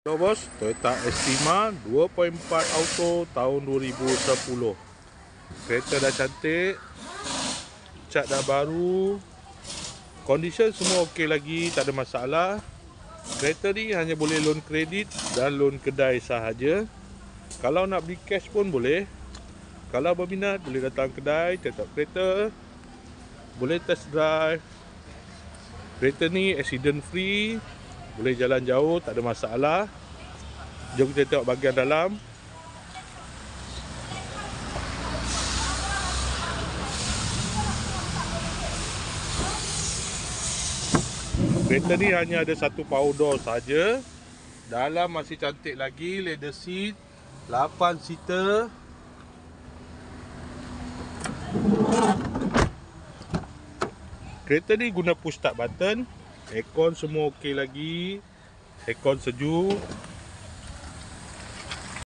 So bos, Toyota Estima 2.4 Auto tahun 2010. Kereta dah cantik, cat dah baru, condition semua okey lagi, tak ada masalah. Kereta ni hanya boleh loan kredit dan loan kedai sahaja. Kalau nak beli cash pun boleh. Kalau berminat boleh datang kedai, test kereta, boleh test drive. Kereta ni accident free, boleh jalan jauh, tak ada masalah. Jom kita tengok bahagian dalam. Kereta ni hanya ada satu power door saja. Dalam masih cantik lagi, leather seat, 8 seater. Kereta ni guna push start button. Aircon semua okey lagi. Aircon sejuk.